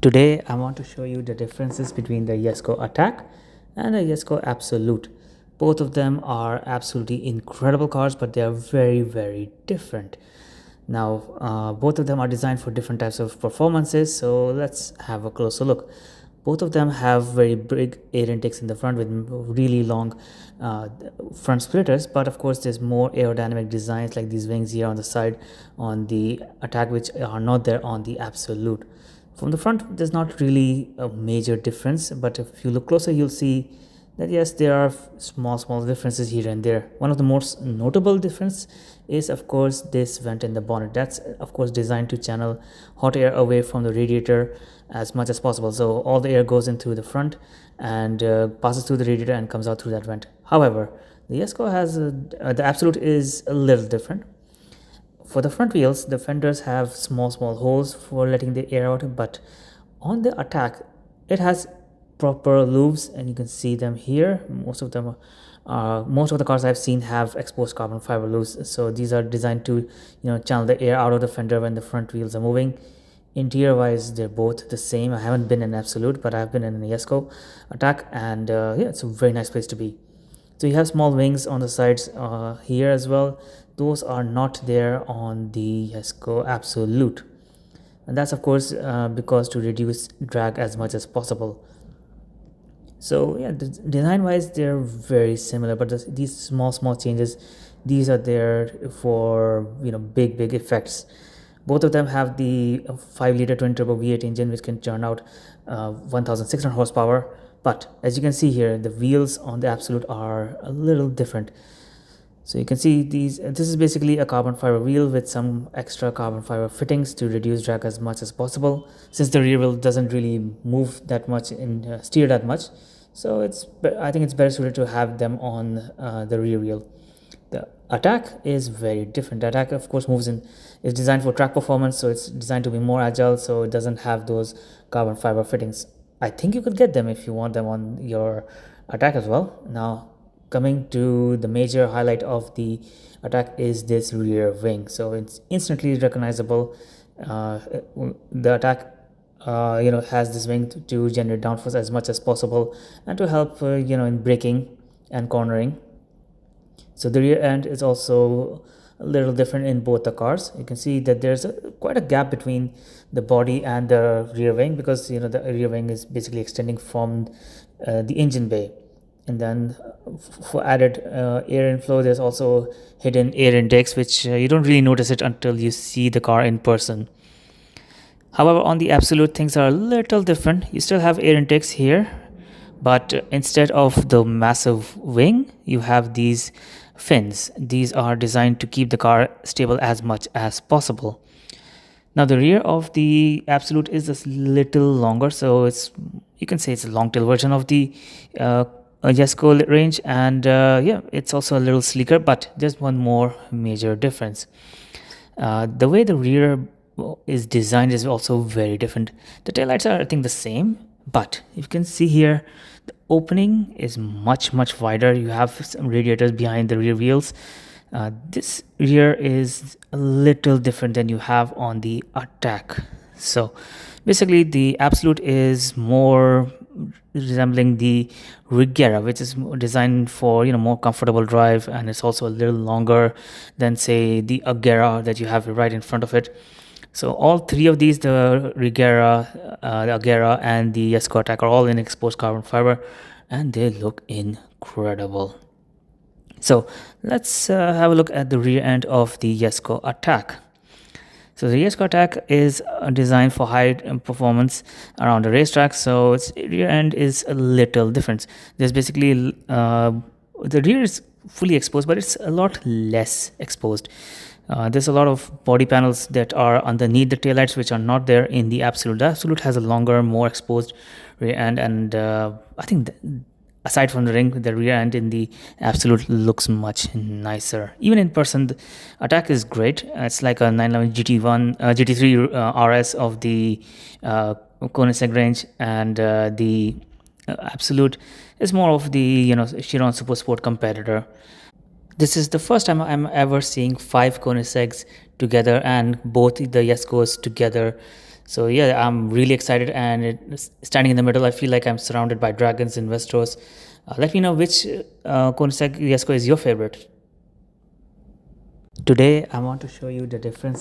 Today I want to show you the differences between the Jesko Attack and the Jesko Absolut. Both of them are absolutely incredible cars, but they are very different. Now both of them are designed for different types of performances, so let's have a closer look. Both of them have very big air intakes in the front with really long front splitters, but of course there's more aerodynamic designs like these wings here on the side on the Attack, which are not there on the Absolut. From the front, there's not really a major difference, but if you look closer, you'll see that yes, there are small differences here and there. One of the most notable difference is of course this vent in the bonnet. That's of course designed to channel hot air away from the radiator as much as possible. So all the air goes in through the front and passes through the radiator and comes out through that vent. However, the Jesko has the Absolut is a little different. For the front wheels, the fenders have small holes for letting the air out, but on the Attack, it has proper loops, and you can see them here. Most of the cars I've seen have exposed carbon fiber loops, so these are designed to channel the air out of the fender when the front wheels are moving. Interior wise, they're both the same. I haven't been in Absolut, but I've been in a Jesko Attack, and yeah, it's a very nice place to be. So you have small wings on the sides here as well. Those are not there on the Jesko Absolut, and that's of course because to reduce drag as much as possible. So yeah, design wise they're very similar, but these small changes, these are there for big effects. Both of them have the 5-liter twin turbo V8 engine, which can churn out 1600 horsepower. But as you can see here, the wheels on the Absolut are a little different. So you can see this is basically a carbon fiber wheel with some extra carbon fiber fittings to reduce drag as much as possible, since the rear wheel doesn't really move that much and steer that much. So I think it's better suited to have them on the rear wheel. The Attack is very different. The Attack of course is designed for track performance, so it's designed to be more agile, so it doesn't have those carbon fiber fittings. I think you could get them if you want them on your Attack as well. Now coming to the major highlight of the Attack is this rear wing. So it's instantly recognizable. The Attack has this wing to generate downforce as much as possible and to help in braking and cornering. So the rear end is also a little different in both the cars. You can see that there's quite a gap between the body and the rear wing, because the rear wing is basically extending from the engine bay. And then for added air inflow, there's also hidden air intakes, which you don't really notice it until you see the car in person. However, on the Absolut, things are a little different. You still have air intakes here, but instead of the massive wing, you have these fins. These are designed to keep the car stable as much as possible. Now the rear of the Absolut is a little longer, so you can say it's a long tail version of the Jesko range, and yeah, it's also a little sleeker, but there's one more major difference. The way the rear is designed is also very different. The taillights are I think the same, but you can see here the opening is much wider. You have some radiators behind the rear wheels. This rear is a little different than you have on the Attack. So basically the Absolut is more resembling the Regera, which is designed for more comfortable drive, and it's also a little longer than say the Agera that you have right in front of it. So all three of these, the Regera, the Agera and the Jesko Attack, are all in exposed carbon fiber, and they look incredible. So let's have a look at the rear end of the Jesko Attack. So the Jesko Attack is designed for high performance around the racetrack, so its rear end is a little different. There's basically the rear is fully exposed, but it's a lot less exposed. There's a lot of body panels that are underneath the taillights, which are not there in the Absolut. The Absolut has a longer, more exposed rear end, and I think aside from the ring, the rear end in the Absolut looks much nicer. Even in person, the Attack is great. It's like a 911 GT3 RS of the Koenigsegg range, and the Absolut is more of the Chiron Super Sport competitor. This is the first time I'm ever seeing 5 Koenigsegg's together and both the Jeskos together. So yeah, I'm really excited, and standing in the middle, I feel like I'm surrounded by dragons, investors. Let me know which Koenigsegg Jesko is your favorite. Today, I want to show you the differences